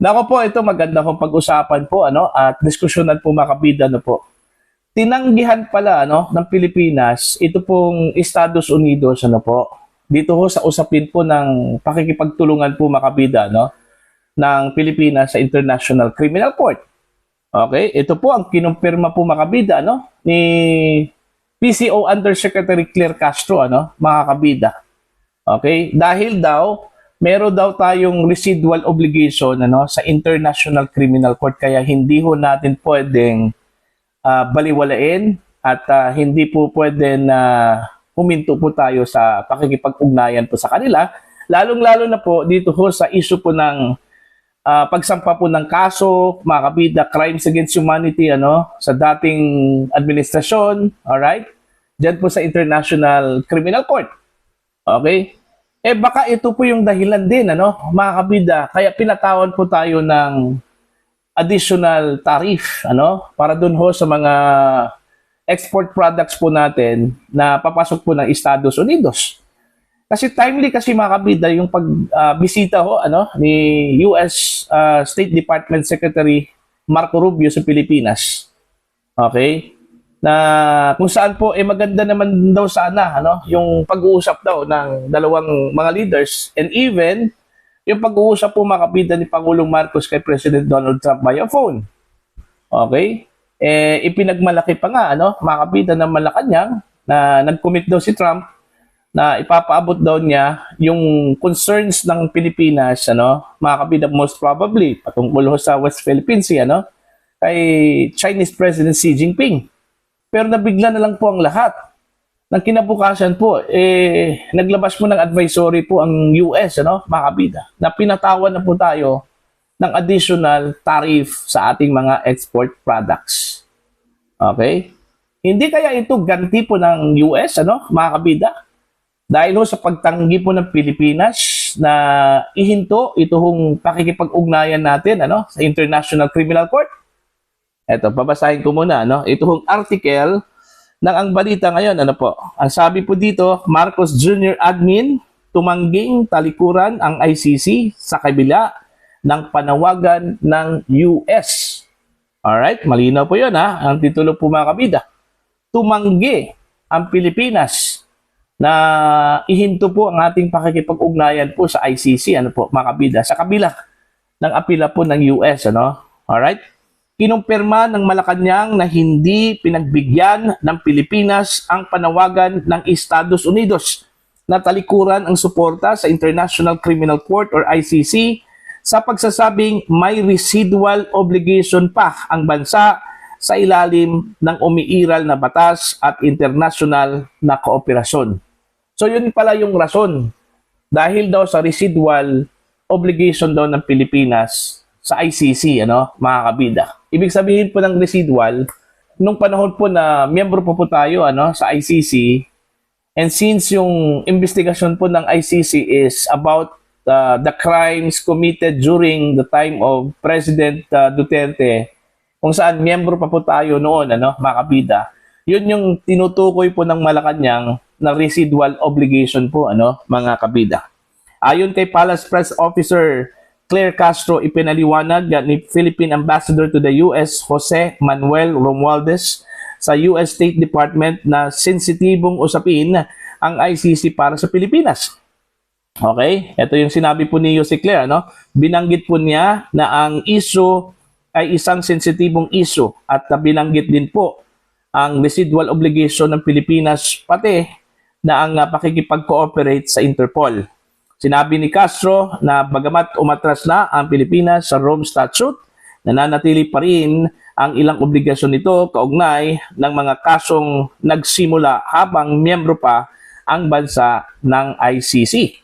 Nako po, ito maganda kong pag-usapan po at diskusyonan po mga kabida po. Tinanggihan pala ng Pilipinas ito pong Estados Unidos po. Dito ho sa usapin po ng pakikipagtulungan po mga kabida ng Pilipinas sa International Criminal Court. Okay, ito po ang kinumpirma po mga kabida ni PCO Undersecretary Claire Castro mga kabida. Okay, dahil daw meron daw tayong residual obligation sa International Criminal Court, kaya hindi ho natin pwedeng baliwalain at hindi po pwedeng huminto po tayo sa pakikipag-ugnayan po sa kanila, lalong-lalo na po dito ho sa issue po ng pagsampa po ng kaso, mga kabida, crimes against humanity sa dating administrasyon, alright? Diyan po sa International Criminal Court. Okay? Baka ito po yung dahilan din, mga kabida, kaya pinatawan po tayo ng additional tariff, para dun ho sa mga export products po natin na papasok po ng Estados Unidos. Kasi timely kasi mga kabida yung pagbisita ni US State Department Secretary Marco Rubio sa Pilipinas. Okay? Na kung saan po maganda naman daw sana yung pag-uusap daw ng dalawang mga leaders, and even yung pag-uusap po mga kabida ni Pangulong Marcos kay President Donald Trump via phone. Okay? Ipinagmalaki pa nga mga kabida ng Malacanang na nag-commit daw si Trump na ipapaabot daw niya yung concerns ng Pilipinas mga kabida, most probably patungkol sa West Philippine Sea kay Chinese President Xi Jinping. Pero nabigla na lang po ang lahat. Nang kinabukasan po, naglabas po ng advisory po ang US, mga kabida, na pinatawan na po tayo ng additional tariff sa ating mga export products. Okay? Hindi kaya ito ganti po ng US, mga kabida? Dahil sa pagtanggi po ng Pilipinas na ihinto ito hong pakikipag-ugnayan natin sa International Criminal Court. Ito, babasahin ko muna, ito hong article ng ang balita ngayon, po. Ang sabi po dito, Marcos Jr. Admin, tumangging talikuran ang ICC sa kabila ng panawagan ng US. Alright, malinaw po yun ang titulo po mga kabida. Tumanggi ang Pilipinas na ihinto po ang ating pakikipag-ugnayan po sa ICC, po mga kabida, sa kabila ng apela po ng US, Alright? Kinumpirma ng Malacanang na hindi pinagbigyan ng Pilipinas ang panawagan ng Estados Unidos na talikuran ang suporta sa International Criminal Court or ICC sa pagsasabing may residual obligation pa ang bansa sa ilalim ng umiiral na batas at international na kooperasyon. So yun pala yung rason. Dahil daw sa residual obligation daw ng Pilipinas sa ICC, mga kabida. Ibig sabihin po ng residual, nung panahon po na miyembro po tayo sa ICC, and since yung investigasyon po ng ICC is about the crimes committed during the time of President Duterte, kung saan miyembro pa po tayo noon, mga kabida, yun yung tinutukoy po ng Malacanang na residual obligation po, mga kabida. Ayon kay Palace Press Officer Claire Castro, ipinaliwanag ni Philippine Ambassador to the US, Jose Manuel Romualdez, sa US State Department na sensitibong usapin ang ICC para sa Pilipinas. Okay? Ito yung sinabi po ni Jose Claire, Binanggit po niya na ang issue ay isang sensitibong issue at binanggit din po ang residual obligation ng Pilipinas pati na ang pakikipag-cooperate sa Interpol. Sinabi ni Castro na bagamat umatras na ang Pilipinas sa Rome Statute, nananatili pa rin ang ilang obligasyon nito kaugnay ng mga kasong nagsimula habang miyembro pa ang bansa ng ICC.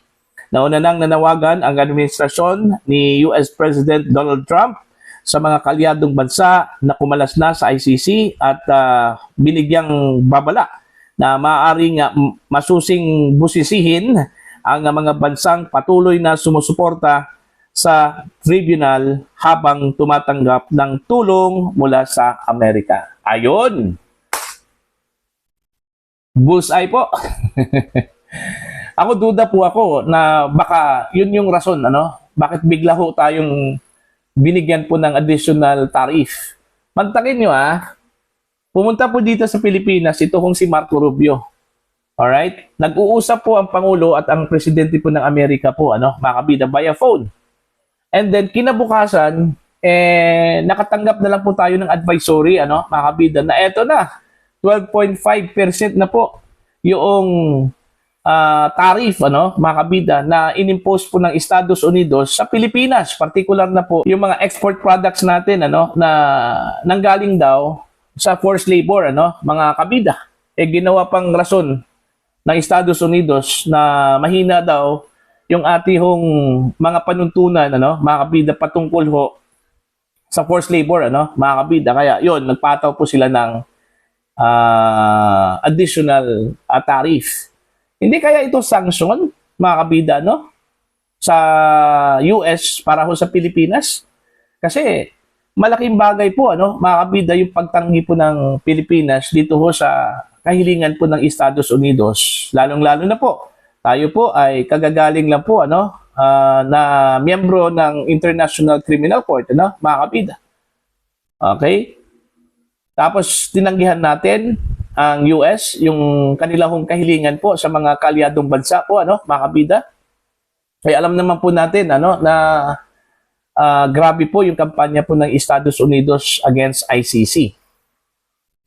Nauna nang nanawagan ang administrasyon ni US President Donald Trump sa mga kalyadong bansa na kumalas na sa ICC at binigyang babala na maaaring masusing busisihin ang mga bansang patuloy na sumusuporta sa tribunal habang tumatanggap ng tulong mula sa Amerika. Ayon! Bullseye po! Ako duda po ako na baka yun yung rason, bakit bigla ho tayong binigyan po ng additional tariff. Mantakin nyo pumunta po dito sa Pilipinas, ito kong si Marco Rubio. Alright? Nag-uusap po ang Pangulo at ang Presidente po ng Amerika po, mga kabida, via phone. And then, kinabukasan, nakatanggap na lang po tayo ng advisory, mga kabida, na eto na, 12.5% na po yung tariff, mga kabida, na inimpose po ng Estados Unidos sa Pilipinas. Particular na po yung mga export products natin, na nanggaling daw sa forced labor, mga kabida. Ginawa pang rason ng Estados Unidos na mahina daw yung atihong mga panuntunan, mga kabida, patungkol ho sa forced labor, mga kabida. Kaya yon, nagpataw po sila ng additional tariff. Hindi kaya ito sanction, mga kabida, sa US para ho sa Pilipinas? Kasi malaking bagay po, mga kabida, yung pagtanggi po ng Pilipinas dito ho sa kahilingan po ng Estados Unidos. Lalong-lalo na po, tayo po ay kagagaling lang po, na miyembro ng International Criminal Court, mga kabida. Okay? Tapos, tinanggihan natin ang US, yung kanilang kahilingan po sa mga kaalyadong bansa po, mga kabida. Kaya alam naman po natin, na grabe po yung kampanya po ng Estados Unidos against ICC.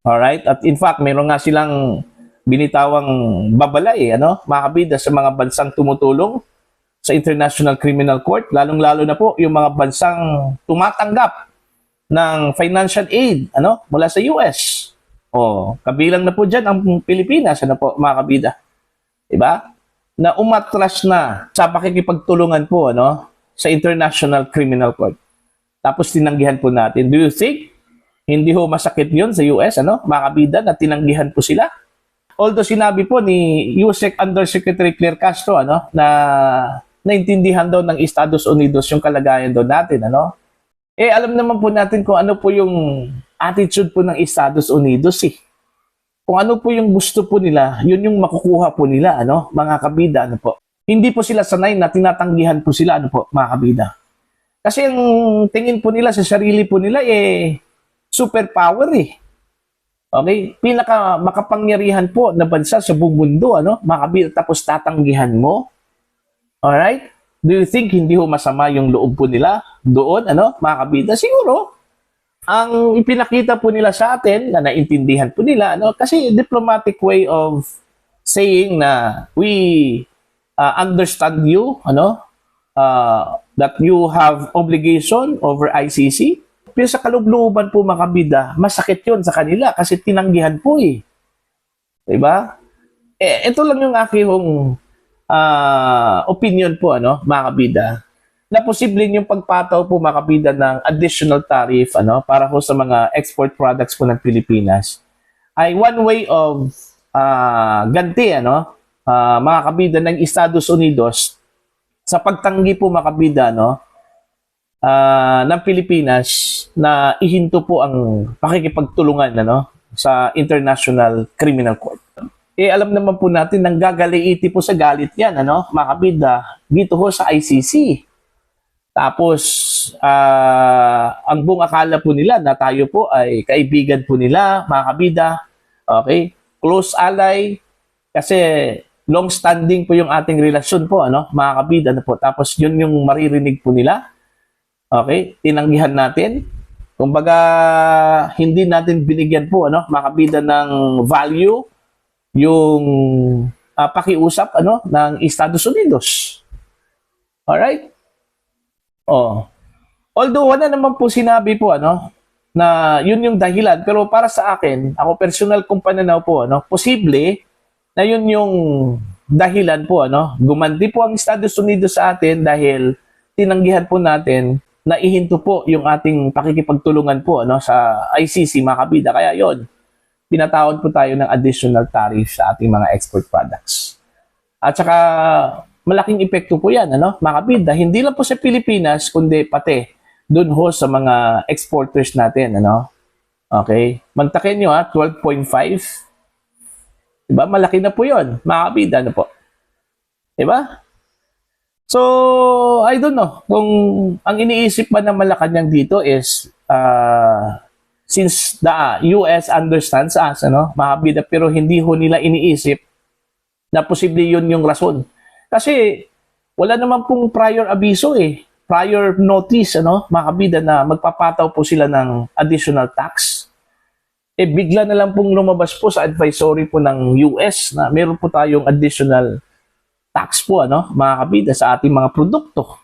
Alright? At in fact, mayroon nga silang binitawang babala, mga kabida, sa mga bansang tumutulong sa International Criminal Court, lalong-lalo na po yung mga bansang tumatanggap ng financial aid, mula sa US. Kabilang na po dyan ang Pilipinas, mga kabida. Diba? Na umatras na sa pakikipagtulungan po, sa International Criminal Court. Tapos tinanggihan po natin. Do you think hindi ho masakit yun sa US, mga kabida, na tinanggihan po sila? Although sinabi po ni USEC Undersecretary Claire Castro, na naintindihan daw ng Estados Unidos yung kalagayan daw natin, alam naman po natin kung ano po yung attitude po ng Estados Unidos, Kung ano po yung gusto po nila, yun yung makukuha po nila, mga kabida, po. Hindi po sila sanay na tinatanggihan po sila, mga kabida. Kasi ang tingin po nila sa sarili po nila, superpower, Okay? Pinaka makapangyarihan po na bansa sa buong mundo, mga kabida, tapos tatanggihan mo. Alright? Do you think hindi ho masama yung loob po nila doon, mga kabida? Siguro, ang ipinakita po nila sa atin, na naintindihan po nila, kasi diplomatic way of saying na we understand you, that you have obligation over ICC. Pero sa kalooban po, mga kabida, masakit yun sa kanila kasi tinanggihan po, Diba? Ito lang yung aking opinion po, mga kabida, na posibleng yung pagpataw po, mga kabida, ng additional tariff, para po sa mga export products po ng Pilipinas, ay one way of ganti, mga kabida, ng Estados Unidos sa pagtanggi po, mga kabida, ng Pilipinas na ihinto po ang pakikipagtulungan, sa International Criminal Court. Alam naman po natin, nang gagaliiti po sa galit yan, mga kabida, dito ho sa ICC. Tapos, ang buong akala po nila na tayo po ay kaibigan po nila, mga kabida. Okay? Close ally. Kasi long-standing po yung ating relasyon po, mga kabida. Tapos, yun yung maririnig po nila. Okay? Tinanggihan natin. Kumbaga, hindi natin binigyan po, mga kabida, ng value yung pakiusap ng Estados Unidos. Alright? Although wala naman po sinabi po na yun yung dahilan, pero para sa akin, ako personal kong pananaw po, posible na yun yung dahilan po, gumanti po ang Estados Unidos sa atin dahil tinanggihan po natin na ihinto po yung ating pakikipagtulungan po sa ICC, mga kabida. Kaya yun, pinatawad po tayo ng additional tariff sa ating mga export products. At saka, malaking epekto po yan, mga kabida. Hindi lang po sa Pilipinas, kundi pati dun ho sa mga exporters natin, Okay? Mantakin nyo, 12.5. Diba? Malaki na po yun, mga kabida, po. Diba? So, I don't know kung ang iniisip ba ng Malacanang dito is since the US understands us, ano, mga kabida, pero hindi ho nila iniisip na posible yun yung rason. Kasi wala naman pong prior abiso prior notice, ano, mga kabida, na magpapataw po sila ng additional tax. Bigla na lang pong lumabas po sa advisory po ng US na meron po tayong additional tax po, ano, mga kabida, sa ating mga produkto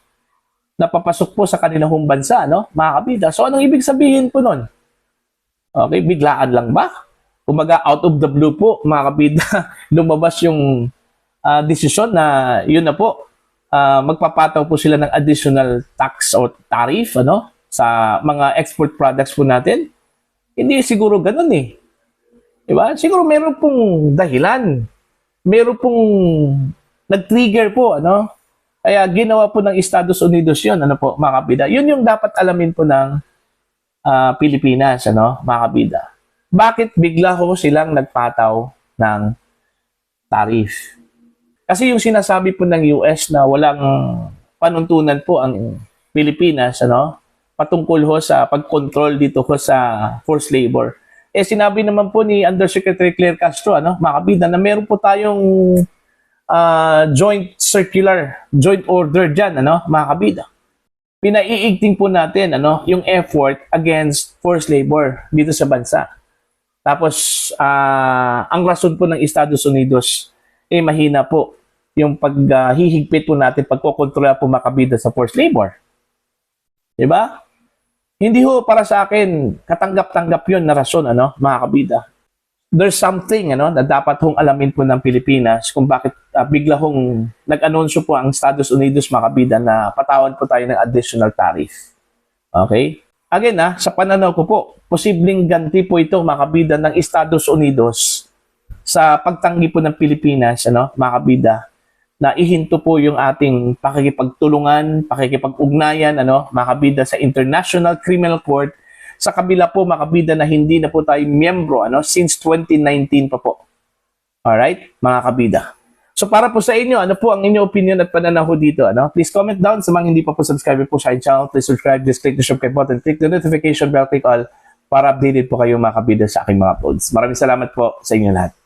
na papasok po sa kanilang bansa, ano, mga kabida. So, anong ibig sabihin po nun? Okay, biglaan lang ba? Kumaga, out of the blue po, mga kabida, lumabas yung desisyon na yun na po, magpapataw po sila ng additional tax or tariff, ano, sa mga export products po natin. Hindi siguro ganun Diba? Siguro meron pong dahilan. Meron pong nag-trigger po, ano? Kaya ginawa po ng Estados Unidos yun, ano po, mga kabida. Yun yung dapat alamin po ng Pilipinas, ano, mga kabida. Bakit bigla ho silang nagpataw ng tariff? Kasi yung sinasabi po ng US na walang panuntunan po ang Pilipinas, ano, patungkol ho sa pag-control dito ho sa forced labor. Sinabi naman po ni Undersecretary Claire Castro, ano, mga kabida, na meron po tayong joint circular, joint order dyan, ano, mga kabida. Pinaiigting po natin, ano, yung effort against forced labor dito sa bansa. Tapos, ang rason po ng Estados Unidos, mahina po yung paghihigpit po natin, pagkokontrola po makabida sa forced labor. Diba? Hindi ho para sa akin, katanggap-tanggap yun na rason, ano, mga kabida. There's something, ano, na dapat hong alamin po ng Pilipinas kung bakit bigla hong nag-anunsyo po ang Estados Unidos, mga kabida, na patawan po tayo ng additional tariff. Okay? Again, sa pananaw ko po, posibleng ganti po ito, mga kabida, ng Estados Unidos sa pagtanggi po ng Pilipinas, ano, mga kabida, na ihinto po yung ating pakikipagtulungan, pakikipag-ugnayan, ano, mga kabida, sa International Criminal Court, sa kabila po, mga kabida, na hindi na po tayo miyembro, ano, since 2019 pa po. Alright, mga kabida. So para po sa inyo, ano po ang inyong opinion at pananaw dito, ano? Please comment down. Sa mga hindi pa po subscribe po sa aking channel, please subscribe, just click the subscribe button, click the notification bell, click all para updated po kayo, mga kabida, sa aking mga uploads. Maraming salamat po sa inyo lahat.